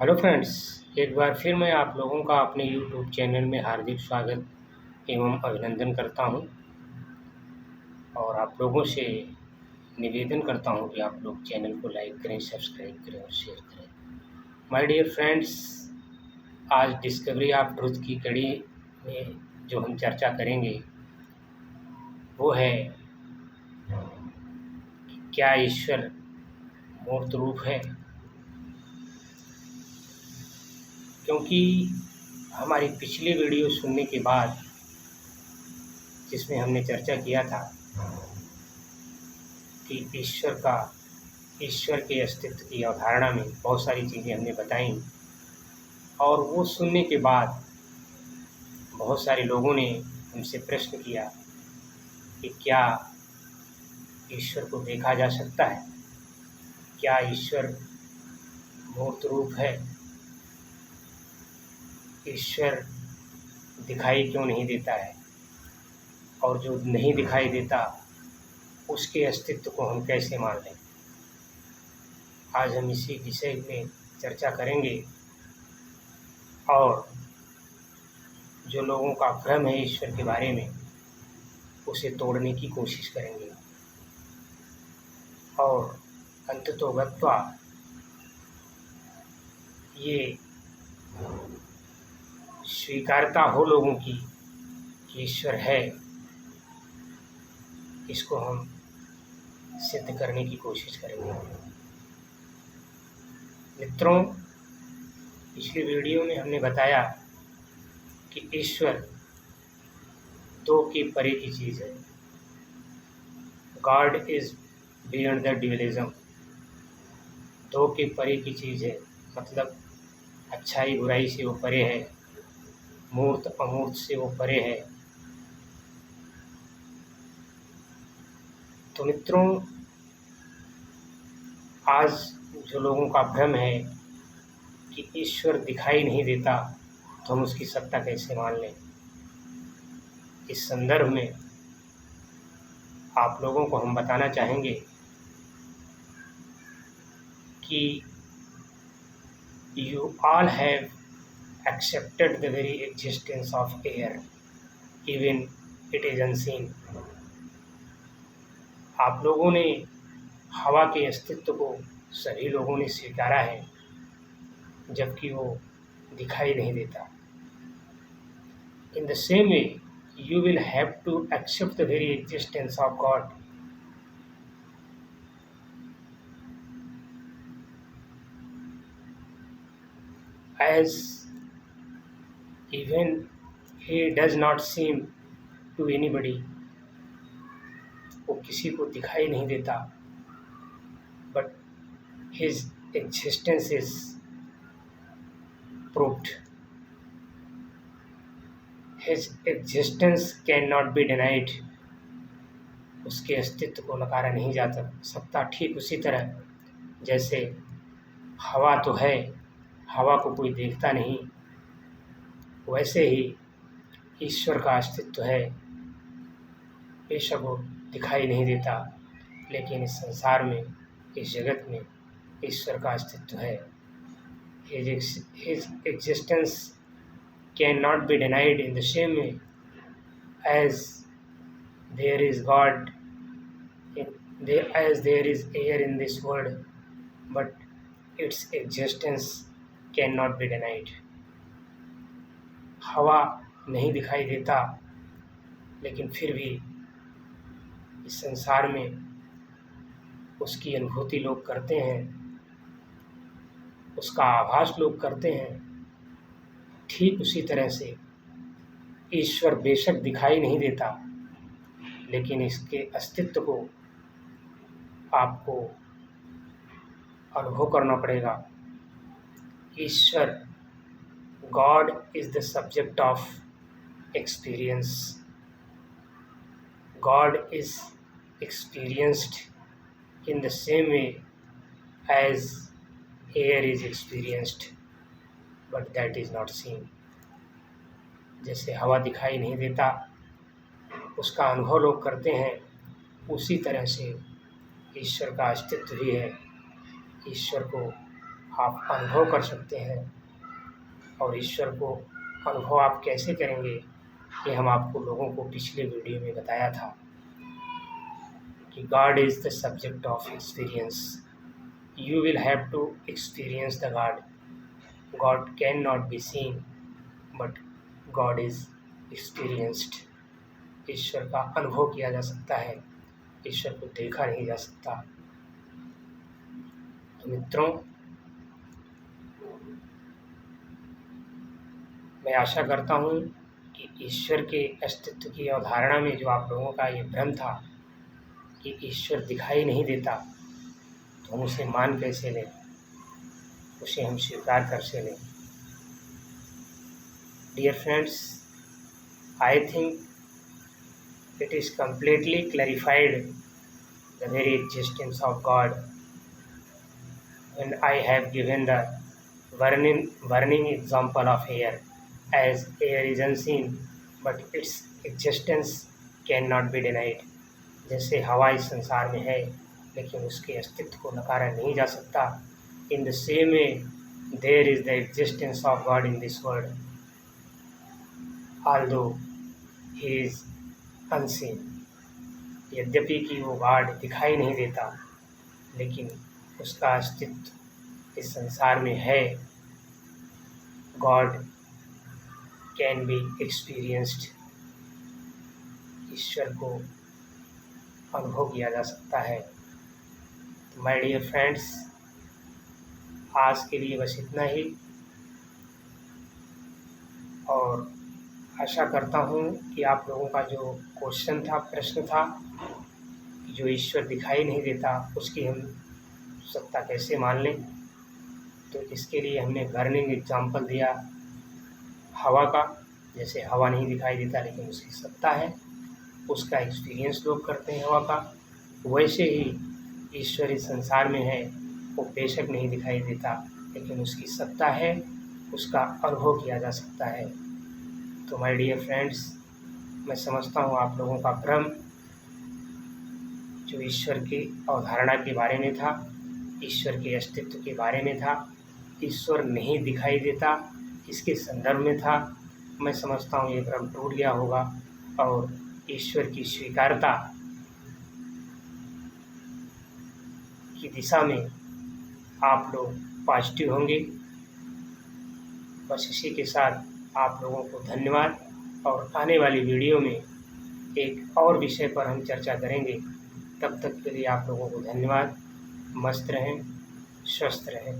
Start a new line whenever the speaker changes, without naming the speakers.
Hello friends, एक बार फिर मैं आप लोगों का अपने यूट्यूब चैनल में हार्दिक स्वागत एवं अभिनंदन करता हूं और आप लोगों से निवेदन करता हूं कि आप लोग चैनल को लाइक करें, सब्सक्राइब करें और शेयर करें। माय डियर फ्रेंड्स, आज डिस्कवरी ऑफ ट्रुथ की कड़ी में जो हम चर्चा करेंगे वो है कि क्या ईश्वर मूर्त रूप है। क्योंकि हमारी पिछली वीडियो सुनने के बाद जिसमें हमने चर्चा किया था कि ईश्वर के अस्तित्व की अवधारणा में बहुत सारी चीज़ें हमने बताई और वो सुनने के बाद बहुत सारे लोगों ने हमसे प्रश्न किया कि क्या ईश्वर को देखा जा सकता है, क्या ईश्वर मूर्त रूप है, ईश्वर दिखाई क्यों नहीं देता है और जो नहीं दिखाई देता उसके अस्तित्व को हम कैसे मान लें। आज हम इसी विषय में चर्चा करेंगे और जो लोगों का भ्रम है ईश्वर के बारे में उसे तोड़ने की कोशिश करेंगे और अंततोगत्वा ये स्वीकारता हो लोगों की कि ईश्वर है, इसको हम सिद्ध करने की कोशिश करेंगे। मित्रों, पिछली वीडियो में हमने बताया कि ईश्वर दो के परे की चीज़ है। God is beyond the dualism. दो के परे की चीज़ है, मतलब अच्छाई बुराई से वो परे है, मूर्त अमूर्त से वो परे है। तो मित्रों, आज जो लोगों का भ्रम है कि ईश्वर दिखाई नहीं देता तो हम उसकी सत्ता कैसे मान लें, इस संदर्भ में आप लोगों को हम बताना चाहेंगे कि you all have accepted the very existence of air, even it is unseen। आप लोगों ने हवा के अस्तित्व को सभी लोगों ने स्वीकारा है जबकि वो दिखाई नहीं देता। In the same way, you will have to accept the very existence of God, as even he does not seem to anybody। वो किसी को दिखाई नहीं देता, but his existence is proved। His existence cannot be denied। उसके अस्तित्व को नकारा नहीं जा सकता। ठीक उसी तरह जैसे हवा तो है, हवा को कोई देखता नहीं, वैसे ही ईश्वर का अस्तित्व है। बेशक वो दिखाई नहीं देता, लेकिन इस संसार में, इस जगत में ईश्वर का अस्तित्व है। His existence cannot be denied in the same way as there is God, as there is air in this world, but its existence cannot be denied। हवा नहीं दिखाई देता, लेकिन फिर भी इस संसार में उसकी अनुभूति लोग करते हैं, उसका आभास लोग करते हैं। ठीक उसी तरह से ईश्वर बेशक दिखाई नहीं देता, लेकिन इसके अस्तित्व को आपको अनुभव करना पड़ेगा। ईश्वर, God is the subject of experience. God is experienced in the same way as air is experienced, but that is not seen। जैसे हवा दिखाई नहीं देता, उसका अनुभव लोग करते हैं, उसी तरह से ईश्वर का अस्तित्व भी है। ईश्वर को आप अनुभव कर सकते हैं। और ईश्वर को अनुभव आप कैसे करेंगे, ये हम आपको लोगों को पिछले वीडियो में बताया था कि God is the subject of experience. You will have to experience the God. God can not be seen but God is experienced. ईश्वर का अनुभव किया जा सकता है, ईश्वर को देखा नहीं जा सकता। तो मित्रों, मैं आशा करता हूँ कि ईश्वर के अस्तित्व की अवधारणा में जो आप लोगों का ये भ्रम था कि ईश्वर दिखाई नहीं देता, तो हम उसे मान कैसे लें, उसे हम स्वीकार कैसे लें। Dear friends, I think it is completely clarified the very existence of God when I have given the burning example of air, as air is unseen but its existence cannot be denied। जैसे हवा इस संसार में है लेकिन उसके अस्तित्व को नकारा नहीं जा सकता, in the same way there is the existence of God in this world, although he is unseen। यद्यपि कि वो गॉड दिखाई नहीं देता, लेकिन उसका अस्तित्व इस संसार में है। God can be experienced. ईश्वर को अनुभव किया जा सकता है। तो माय डियर फ्रेंड्स, आज के लिए बस इतना ही, और आशा करता हूँ कि आप लोगों का जो क्वेश्चन था, प्रश्न था, जो ईश्वर दिखाई नहीं देता उसकी हम सत्ता कैसे मान लें, तो इसके लिए हमने बर्निंग एग्जाम्पल दिया हवा का। जैसे हवा नहीं दिखाई देता लेकिन उसकी सत्ता है, उसका एक्सपीरियंस लोग करते हैं हवा का, वैसे ही ईश्वर इस संसार में है, वो बेशक नहीं दिखाई देता लेकिन उसकी सत्ता है, उसका अनुभव किया जा सकता है। तो माय डियर फ्रेंड्स, मैं समझता हूँ आप लोगों का भ्रम जो ईश्वर की अवधारणा के बारे में था, ईश्वर के अस्तित्व के बारे में था, ईश्वर नहीं दिखाई देता इसके संदर्भ में था, मैं समझता हूँ ये भ्रम टूट गया होगा और ईश्वर की स्वीकारता की दिशा में आप लोग पॉजिटिव होंगे। बस इसी के साथ आप लोगों को धन्यवाद, और आने वाली वीडियो में एक और विषय पर हम चर्चा करेंगे। तब तक के लिए आप लोगों को धन्यवाद। मस्त रहें, स्वस्थ रहें।